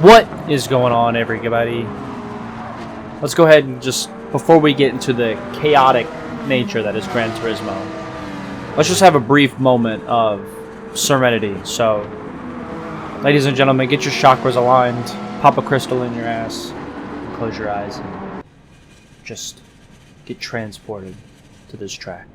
What is going on, everybody? Let's go ahead and just, before we get into the chaotic nature that is Gran Turismo, let's just have a brief moment of serenity. So, ladies and gentlemen, get your chakras aligned, pop a crystal in your ass, close your eyes, and just get transported to this track.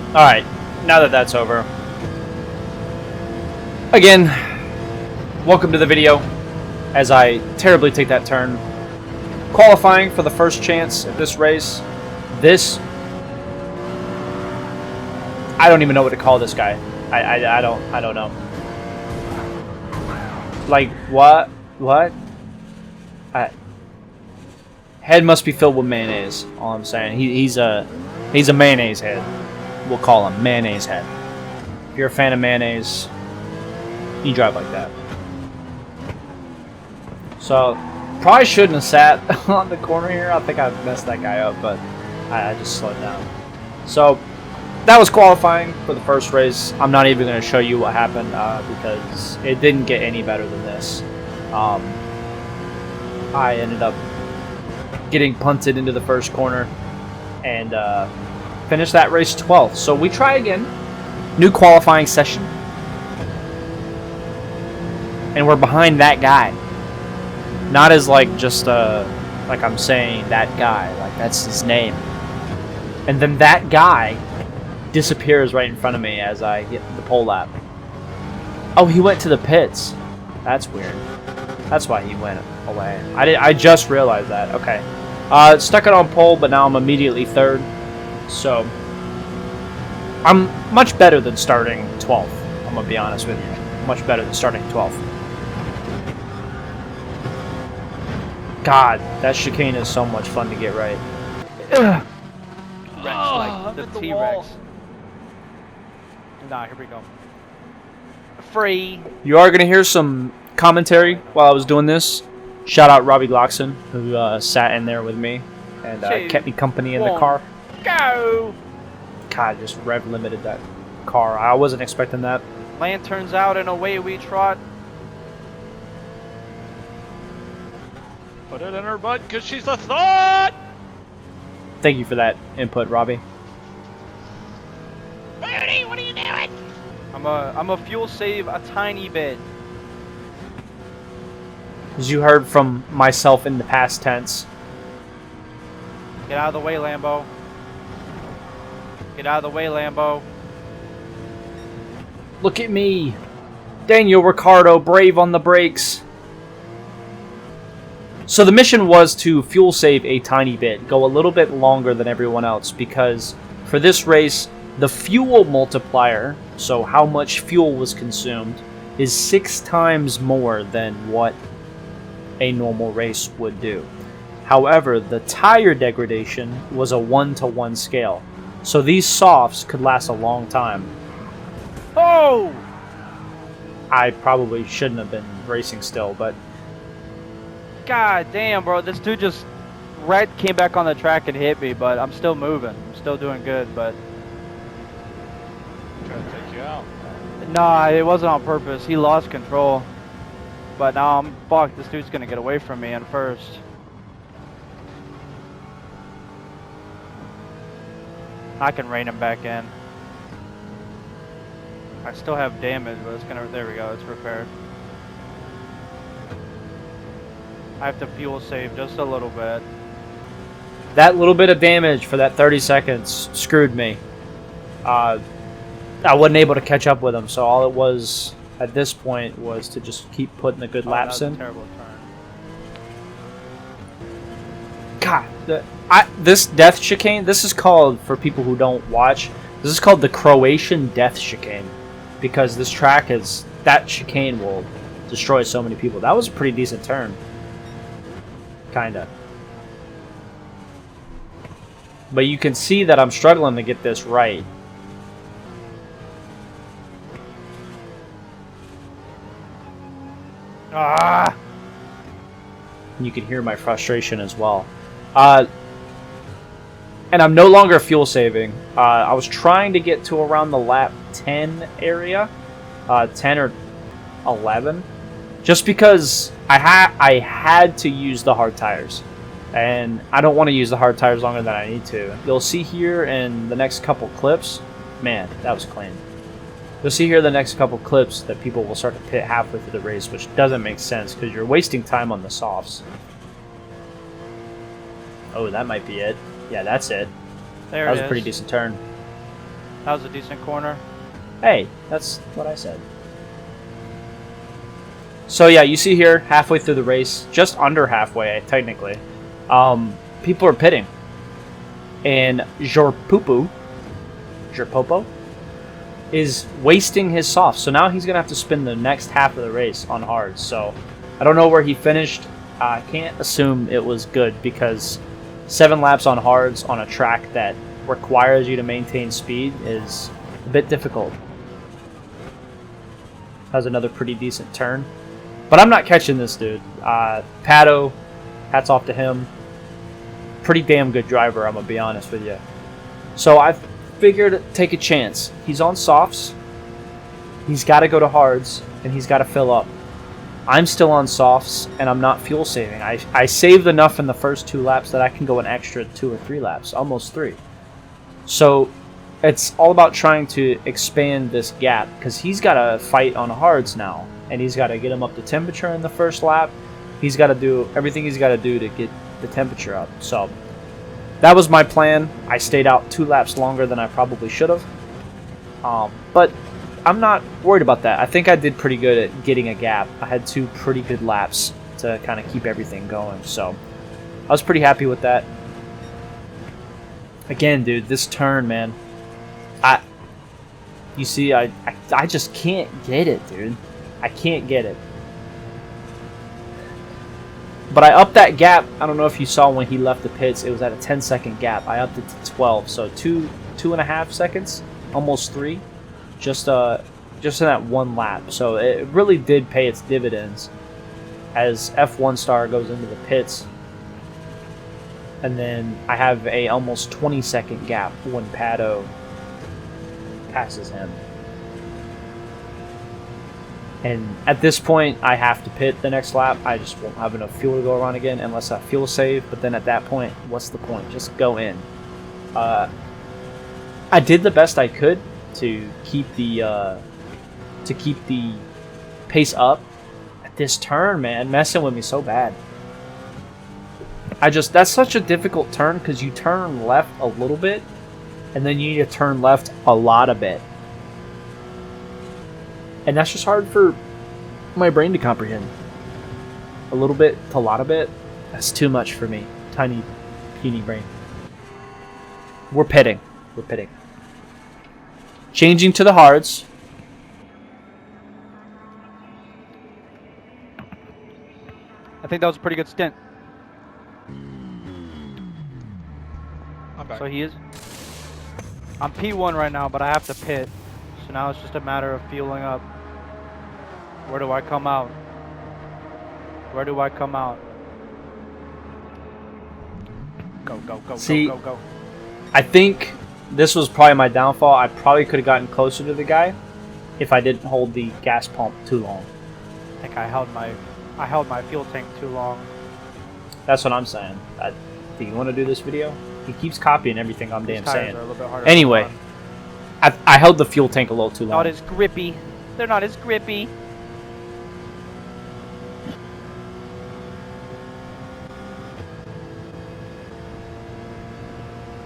Alright, now that that's over, again, welcome to the video, as I terribly take that turn. Qualifying for the first chance at this race. I don't even know what to call this guy. I don't know. Like, what? Head must be filled with mayonnaise, all I'm saying. He's a mayonnaise head. We'll call him Mayonnaise Head. If you're a fan of mayonnaise, you drive like that. So, probably shouldn't have sat on the corner here. I think I messed that guy up, but I just slowed down. So, that was qualifying for the first race. I'm not even going to show you what happened because it didn't get any better than this. I ended up getting punted into the first corner and finish that race 12th. So we try again. New qualifying session. And we're behind that guy. Not as like just like I'm saying that guy. Like that's his name. And then that guy disappears right in front of me as I hit the pole lap. Oh, he went to the pits. That's weird. That's why he went away. I just realized that. Okay. Stuck it on pole, but now I'm immediately third. So, I'm much better than starting 12th. I'm going to be honest with you. Much better than starting 12th. God, that chicane is so much fun to get right. Rex, like the T-Rex. Nah, here we go. Free. You are going to hear some commentary while I was doing this. Shout out Robbie Glockson, who sat in there with me and kept me company in the car. Go! God, just rev limited that car. I wasn't expecting that. Lanterns out and away we trot. Put it in her butt because she's a thought! Thank you for that input, Robbie. Bernie, what are you doing? I'm a fuel save a tiny bit. As you heard from myself in the past tense. Get out of the way, Lambo. Get out of the way, Lambo. Look at me. Daniel Ricciardo, brave on the brakes. So the mission was to fuel save a tiny bit, go a little bit longer than everyone else, because for this race, the fuel multiplier, so how much fuel was consumed, is 6 times more than what a normal race would do. However, the tire degradation was a 1-to-1 scale. So these softs could last a long time. Oh! I probably shouldn't have been racing still, but... God damn, bro. This dude just... Red came back on the track and hit me, but I'm still moving. I'm still doing good, but... Trying to take you out. Nah, it wasn't on purpose. He lost control. But now I'm fucked. This dude's gonna get away from me in first. I can rein him back in. I still have damage, but it's gonna. There we go. It's repaired. I have to fuel save just a little bit. That little bit of damage for that 30 seconds screwed me. I wasn't able to catch up with him, so all it was at this point was to just keep putting the good laps in. Terrible turn. God, this death chicane, this is called, for people who don't watch, this is called the Croatian death chicane, because this track is, that chicane will destroy so many people. That was a pretty decent turn. Kinda. But you can see that I'm struggling to get this right. Ah! You can hear my frustration as well. And I'm no longer fuel saving. I was trying to get to around the lap 10 area. 10 or 11. Just because I had to use the hard tires. And I don't want to use the hard tires longer than I need to. You'll see here in the next couple clips. Man, that was clean. You'll see here the next couple clips that people will start to pit halfway through the race, which doesn't make sense because you're wasting time on the softs. Oh, that might be it. Yeah, that's it. There that was it is. a pretty decent turn. That was a decent corner. Hey, that's what I said. So yeah, you see here, halfway through the race, just under halfway, technically, people are pitting. And Jorpopo is wasting his softs. So now he's going to have to spend the next half of the race on hards. So I don't know where he finished. I can't assume it was good because 7 laps on hards on a track that requires you to maintain speed is a bit difficult. That was another pretty decent turn. But I'm not catching this dude. Pato, hats off to him. Pretty damn good driver, I'm going to be honest with you. So I figured take a chance. He's on softs. He's got to go to hards, and he's got to fill up. I'm still on softs, and I'm not fuel saving. I saved enough in the first 2 laps that I can go an extra 2 or 3 laps, almost 3. So it's all about trying to expand this gap because he's got to fight on hards now, and he's got to get him up to temperature in the first lap. He's got to do everything he's got to do to get the temperature up. So that was my plan. I stayed out 2 laps longer than I probably should have. But I'm not worried about that. I think I did pretty good at getting a gap. I had 2 pretty good laps to kind of keep everything going. So I was pretty happy with that. Again, dude, this turn, man. You see, I just can't get it, dude. I can't get it. But I upped that gap. I don't know if you saw when he left the pits. It was at a 10-second gap. I upped it to 12. So 2.5 seconds, almost 3, just in that 1 lap. So it really did pay its dividends as F1 Star goes into the pits. And then I have a almost 20-second gap when Pato passes him. And at this point, I have to pit the next lap. I just won't have enough fuel to go around again unless I fuel save. But then at that point, what's the point? Just go in. I did the best I could to keep the pace up. At this turn, man, messing with me so bad. That's such a difficult turn because you turn left a little bit, and then you need to turn left a lot of bit. And that's just hard for my brain to comprehend. A little bit to a lot of bit, that's too much for me. Tiny, puny brain. We're pitting. We're pitting. Changing to the hards. I think that was a pretty good stint. I'm back. So he is. I'm P1 right now, but I have to pit. So now it's just a matter of fueling up. Where do I come out? Where do I come out? Go, go, go, See, go, go, go. I think this was probably my downfall. I probably could have gotten closer to the guy if I didn't hold the gas pump too long. I think I held my fuel tank too long. That's what I'm saying. Do you want to do this video? He keeps copying everything I'm damn These tires saying. are a little bit harder to Anyway, run. I held the fuel tank a little too long. Not as grippy. They're not as grippy.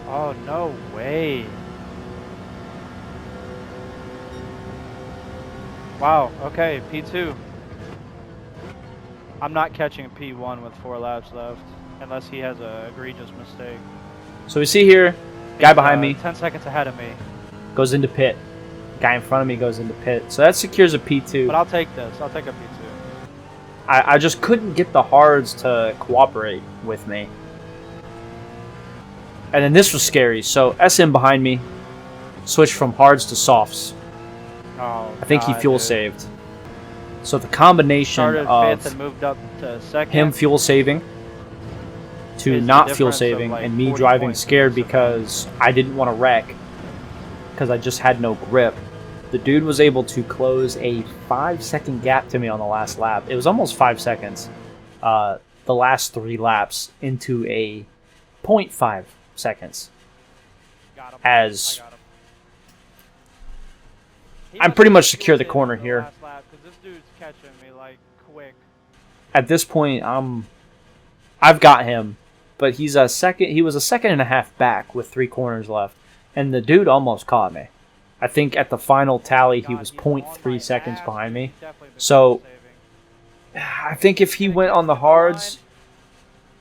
Oh, no way. Wow, okay, P2. I'm not catching P1 with 4 laps left, unless he has an egregious mistake. So we see here, guy He's, behind me 10 seconds ahead of me. goes into pit. Guy in front of me goes into pit. So that secures a P2. But I'll take this. I'll take a P2. I just couldn't get the hards to cooperate with me. And then this was scary. So SM behind me switched from hards to softs. Oh, I think he God, fuel dude. saved. So the combination Started of fifth and moved up to second. him fuel saving to Is the not fuel difference of, saving like, and me 40 driving points scared difference. because I didn't want to wreck because I just had no grip. The dude was able to close a 5-second gap to me on the last lap. It was almost 5 seconds. The last 3 laps into a 0.5 seconds. Got him. As I got him. He I'm must pretty have much secure the fuel corner saved here. on the last lap, 'cause this dude's catching me like quick. At this point, I've got him, but he's a second. He was a second and a half back with 3 corners left, and the dude almost caught me. I think at the final tally, he God, was he's on 0.3 my seconds ass, behind dude. me. He's definitely been So fuel saving. I think if he went on the hards,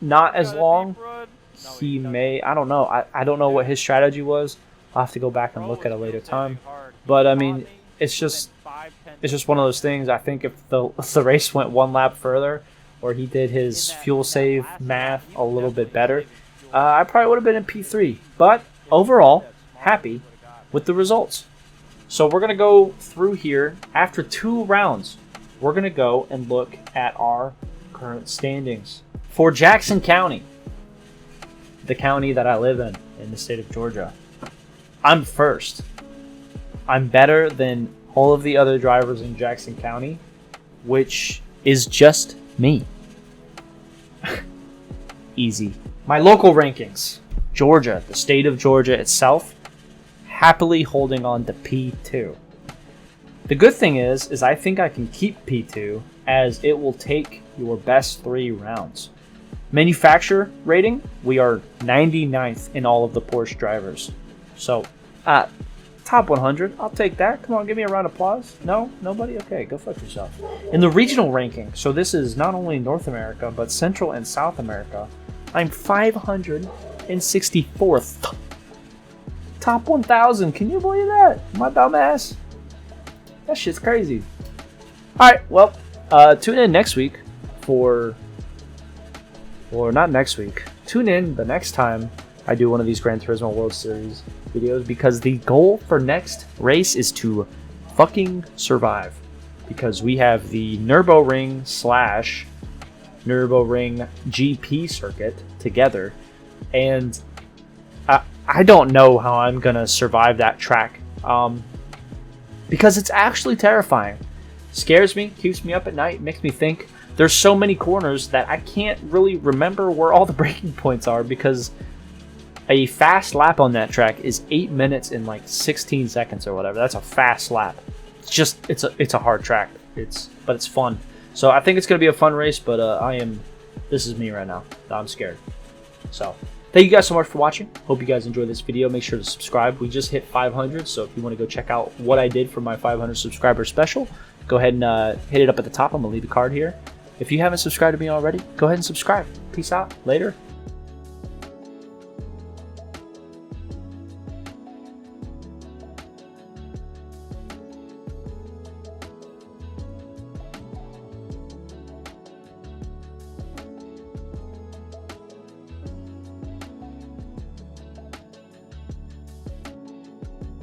not as Got a long, deep run? No, he doesn't. may. I don't know. I don't know what his strategy was. I'll have to go back and Bro look at a was later fuel time. saving hard. But I He mean, caught me it's within just 5-10 it's just one of those things. I think if the race went 1 lap further, or he did his in that- fuel in that save last math lap, he a was little bit definitely better, saving fuel. I probably would have been in P3. But overall, happy with the results. So we're gonna go through here after 2 rounds. We're gonna go and look at our current standings for Jackson County, the county that I live in the state of Georgia. I'm first. I'm better than all of the other drivers in Jackson County, which is just me. Easy. My local rankings. Georgia, the state of Georgia itself, happily holding on to P2. The good thing is I think I can keep P2 as it will take your best 3 rounds. Manufacturer rating, we are 99th in all of the Porsche drivers. So, top 100, I'll take that. Come on, give me a round of applause. No? Nobody? Okay, go fuck yourself. In the regional ranking, so this is not only North America, but Central and South America, I'm 564th. Top 1,000, can you believe that? My dumb ass. That shit's crazy. Alright, well, tune in next week or not next week. Tune in the next time I do one of these Gran Turismo World Series videos, because the goal for next race is to fucking survive. Because we have the Nurburgring / Nurburgring GP circuit together, and I don't know how I'm gonna survive that track, because it's actually terrifying. Scares me, keeps me up at night, makes me think. There's so many corners that I can't really remember where all the braking points are, because a fast lap on that track is 8 minutes and like 16 seconds or whatever. That's a fast lap. It's a hard track. But it's fun. So I think it's gonna be a fun race. But this is me right now. I'm scared. So thank you guys so much for watching. Hope you guys enjoyed this video. Make sure to subscribe. We just hit 500. So if you want to go check out what I did for my 500 subscriber special, go ahead and hit it up at the top. I'm gonna leave a card here. If you haven't subscribed to me already, go ahead and subscribe. Peace out. Later.